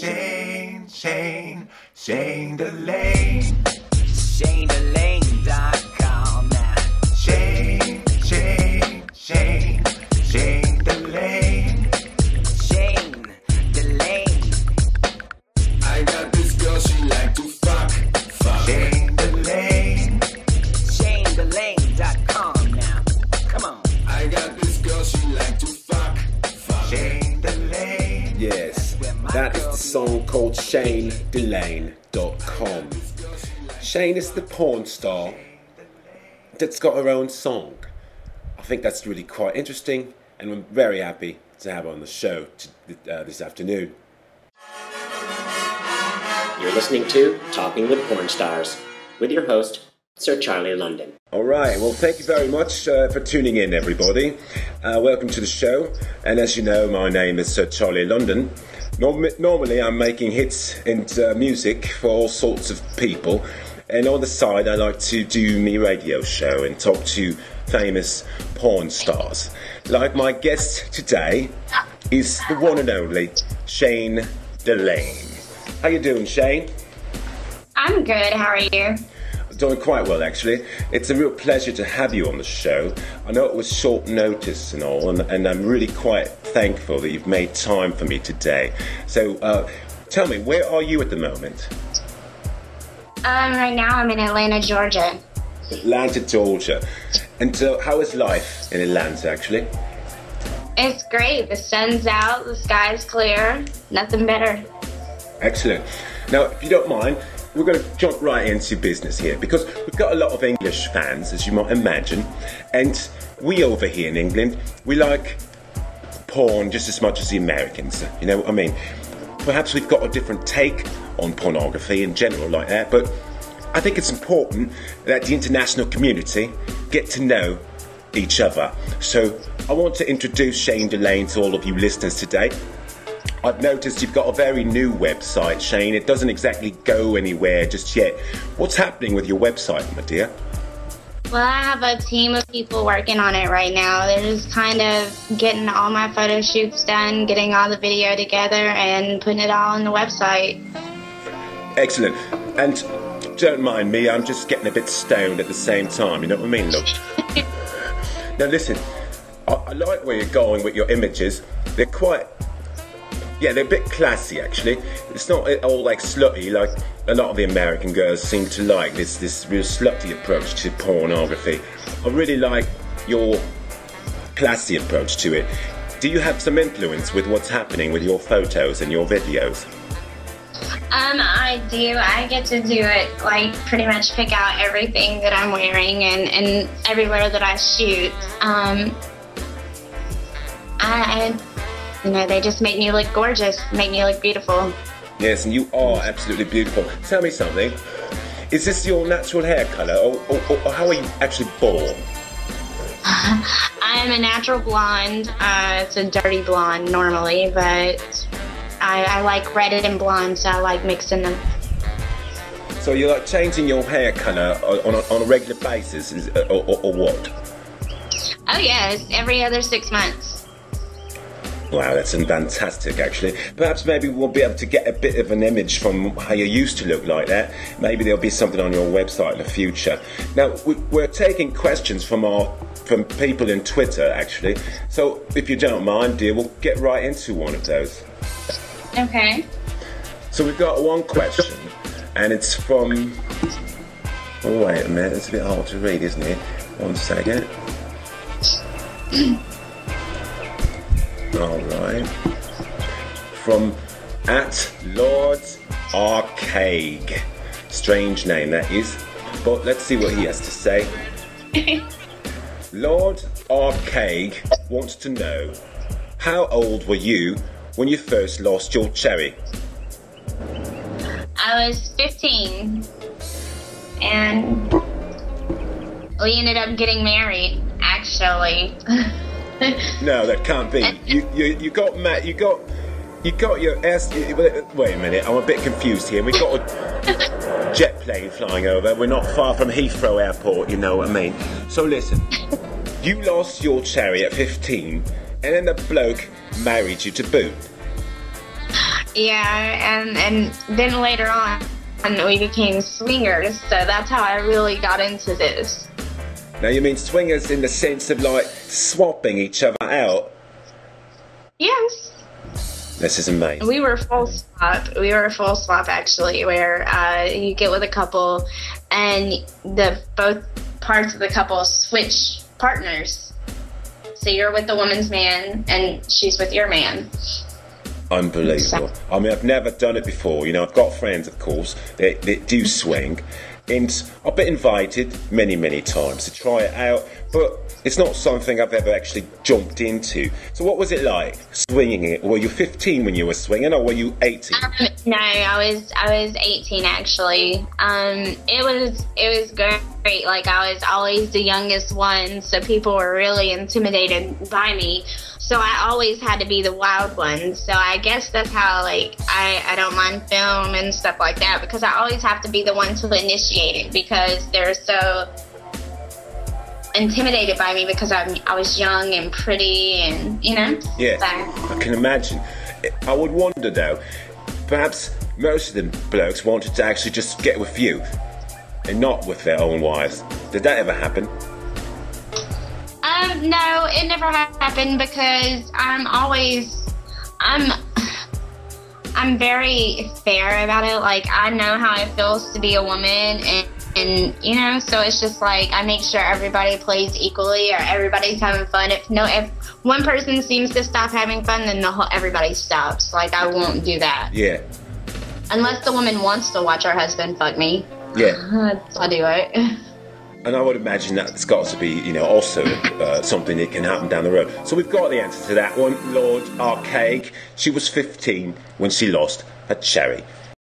Shayne DeLane. ShayneDeLane.com now. Shayne DeLane. Shayne DeLane. I got this girl, she like to fuck. Shayne DeLane. ShayneDeLane.com now. Come on. I got this girl, she like to fuck. Shayne DeLane. Yes, that is the song called ShayneDeLane.com. Shayne is the porn star that's got her own song. I think that's really quite interesting, and I'm very happy to have her on the show this afternoon. You're listening to Talking with Pornstars with your host, Sir Charlie London. All right, well, thank you very much for tuning in, everybody. Welcome to the show, and as you know, my name is Sir Charlie London. Normally, I'm making hits and music for all sorts of people, and on the side, I like to do my radio show and talk to famous porn stars. Like my guest today is the one and only Shayne DeLane. How you doing, Shayne? I'm good. How are you? Doing quite well, actually. It's a real pleasure to have you on the show. I know it was short notice and all, and I'm really quite thankful that you've made time for me today. So, tell me, where are you at the moment? Right now I'm in Atlanta, Georgia. Atlanta, Georgia. And how is life in Atlanta, actually? It's great. The sun's out, the sky's clear. Nothing better. Excellent. Now, if you don't mind, we're going to jump right into business here, because we've got a lot of English fans, as you might imagine, and we over here in England, we like porn just as much as the Americans, you know what I mean? Perhaps we've got a different take on pornography in general like that, but I think it's important that the international community get to know each other. So I want to introduce Shayne DeLane to all of you listeners today. I've noticed you've got a very new website, Shayne. It doesn't exactly go anywhere just yet. What's happening with your website, my dear? Well, I have a team of people working on it right now. They're just kind of getting all my photo shoots done, getting all the video together, and putting it all on the website. Excellent. And don't mind me, I'm just getting a bit stoned at the same time, you know what I mean, look? Now listen, I like where you're going with your images. They're quite... yeah, they're a bit classy, actually. It's not all like slutty, like a lot of the American girls seem to like this real slutty approach to pornography. I really like your classy approach to it. Do you have some influence with what's happening with your photos and your videos? I do. I get to do it, like, pretty much pick out everything that I'm wearing and everywhere that I shoot. You know, they just make me look gorgeous, make me look beautiful. Yes, and you are absolutely beautiful. Tell me something. Is this your natural hair colour, or how are you actually born? I am a natural blonde. It's a dirty blonde normally, but I like red and blonde, so I like mixing them. So you're like changing your hair colour on a regular basis, or what? Oh yeah, it's every other 6 months. Wow, that's fantastic, actually. Perhaps maybe we'll be able to get a bit of an image from how you used to look like that. Maybe there'll be something on your website in the future. Now, we're taking questions from people in Twitter, actually. So, if you don't mind, dear, we'll get right into one of those. Okay. So we've got one question, and it's from... oh, wait a minute, it's a bit hard to read, isn't it? 1 second. Alright. From @LordsArcade. Strange name that is. But let's see what he has to say. Lord Arcade wants to know, how old were you when you first lost your cherry? I was 15. And we ended up getting married, actually. No, that can't be. You got Matt. You got your ass. Wait a minute, I'm a bit confused here. We got a jet plane flying over. We're not far from Heathrow Airport. You know what I mean. So listen, you lost your cherry at 15, and then the bloke married you to boot. Yeah, and then later on, we became swingers, so that's how I really got into this. Now you mean swingers in the sense of like swapping each other out? Yes. This is amazing. We were full swap. We were a full swap actually, where you get with a couple, and both parts of the couple switch partners. So you're with the woman's man, and she's with your man. Unbelievable. I mean, I've never done it before. You know, I've got friends, of course, that do swing, and I've been invited many, many times to try it out, but it's not something I've ever actually jumped into. So what was it like swinging it? Were you 15 when you were swinging, or were you 18? No, I was 18 actually. It was great. Like, I was always the youngest one, so people were really intimidated by me. So I always had to be the wild one. So I guess that's how, like, I don't mind film and stuff like that, because I always have to be the one to initiate it, because they're so intimidated by me because I was young and pretty, and you know. Yeah, so. I can imagine. I would wonder though, perhaps most of the blokes wanted to actually just get with you and not with their own wives. Did that ever happen? No, it never happened, because I'm very fair about it. Like, I know how it feels to be a woman, and you know, so it's just like I make sure everybody plays equally, or everybody's having fun. If one person seems to stop having fun, then everybody stops. Like, I won't do that. Yeah. Unless the woman wants to watch her husband fuck me. Yeah. I'll do it. And I would imagine that's got to be, you know, also something that can happen down the road. So we've got the answer to that one. Lord Archaic, she was 15 when she lost her cherry.